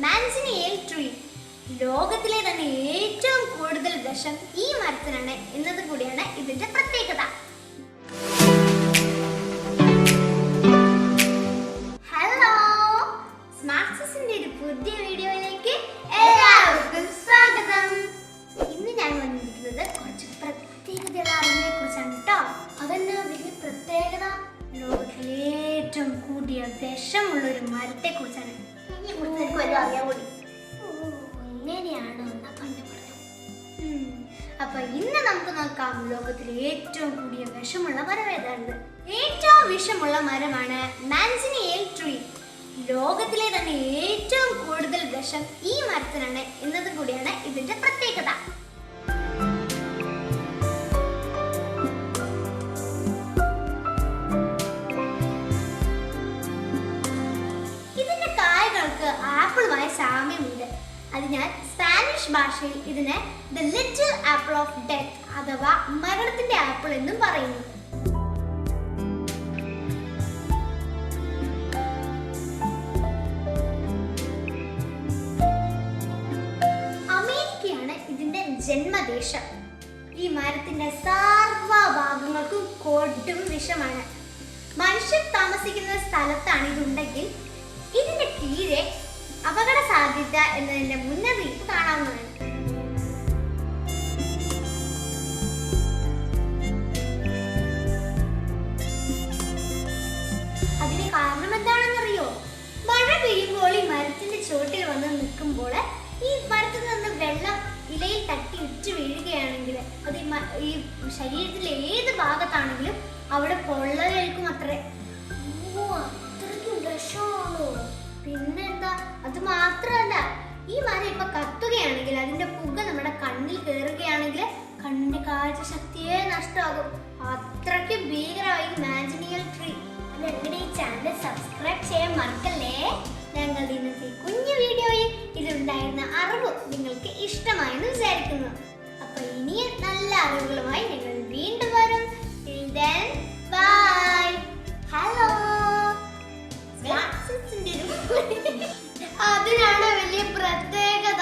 മാൻസിനിയൽ tree. ലോകത്തിലെ തന്നെ ഏറ്റവും കൂടുതൽ വിഷം ഈ മരത്തിനാണ് എന്നത് കൂടിയാണ് ഇതിന്റെ പ്രത്യേകത. ഹലോ, സ്മാർട്ട് സിസിന്റെ ഒരു പുതിയ വീഡിയോയിലേക്ക് എല്ലാവർക്കും സ്വാഗതം. ഇന്ന് ഞാൻ വന്നിരിക്കുന്നത് കുറച്ച് പ്രത്യേകതയുള്ള അറിവിനെ കുറിച്ചാണ് കേട്ടോ. അതെന്നാ വലിയ പ്രത്യേകത? ലോകത്തിലെ ഏറ്റവും കൂടിയ വിഷമുള്ള ഒരു മരത്തെ കുറിച്ചാണ്. അപ്പൊ ഇന്ന് നമുക്ക് നോക്കാം ലോകത്തിലെ ഏറ്റവും കൂടിയ വിഷമുള്ള മരം ഏതാണ്. ഏറ്റവും വിഷമുള്ള മരമാണ് മാൻസിനിയൽ ട്രീ. ലോകത്തിലെ തന്നെ ഏറ്റവും കൂടുതൽ വിഷം ഈ മരത്തിനാണ് എന്നത് കൂടിയാണ് ഇതിന്റെ പ്രത്യേകത. ഇതിന്റെ കായകൾക്ക് ആപ്പിളുമായി സാമ്യമുണ്ട്. അതിനാൽ സ്പാനിഷ് ഭാഷയിൽ ഇതിനെ the little apple of death അഥവാ മരണത്തിന്റെ ആപ്പിൾ എന്നും പറയുന്നു. അമേരിക്കയാണ് ഇതിന്റെ ജന്മദേശം. ഈ മരത്തിന്റെ സർവ്വഭാഗങ്ങൾക്കും കൊടും വിഷമാണ്. മനുഷ്യർ താമസിക്കുന്ന സ്ഥലത്താണ് ഇതുണ്ടെങ്കിൽ ഇതിന്റെ കീഴെ അപകട സാധ്യത എന്നതിന്റെ മുന്നറിയിപ്പ് കാണാവുന്നതാണ്. അതിന് കാരണം എന്താണെന്നറിയോ? മഴ പെയ്യുമ്പോൾ ഈ മരത്തിന്റെ ചുവട്ടിൽ വന്ന് നിൽക്കുമ്പോൾ ഈ മരത്തിൽ നിന്ന് വെള്ളം ഇലയിൽ തട്ടി ഉച്ചു വീഴുകയാണെങ്കിൽ അത് ഈ ശരീരത്തിലെ ഏത് ഭാഗത്താണെങ്കിലും അവിടെ പൊള്ളലേൽക്കും അത്രേ. അത്രയ്ക്കും വിഷമാണോ? പിന്നെന്താ, അത് മാത്രമല്ല, ഈ മരം ഇപ്പൊ കത്തുകയാണെങ്കിൽ അതിന്റെ പുക നമ്മുടെ കണ്ണിൽ കയറുകയാണെങ്കിൽ കണ്ണിന്റെ കാഴ്ച ശക്തിയെ നഷ്ടമാകും. അത്രയ്ക്ക് ഭീകരമായി മാൻസിനിയൽ ട്രീ. ഞങ്ങളുടെ ഈ ചാനൽ സബ്സ്ക്രൈബ് ചെയ്യാൻ മറക്കല്ലേ. ഞങ്ങളുടെ ഇന്നത്തെ കുഞ്ഞു വീഡിയോയിൽ ഇതിലുണ്ടായിരുന്ന അറിവ് നിങ്ങൾക്ക് ഇഷ്ടമായെന്ന് വിചാരിക്കുന്നു. അപ്പൊ ഇനി നല്ല അറിവുകളുമായി ഞങ്ങൾ വീണ്ടും വരും. ബൈ. ഹലോ, അതിനാണ് വലിയ പ്രത്യേകത.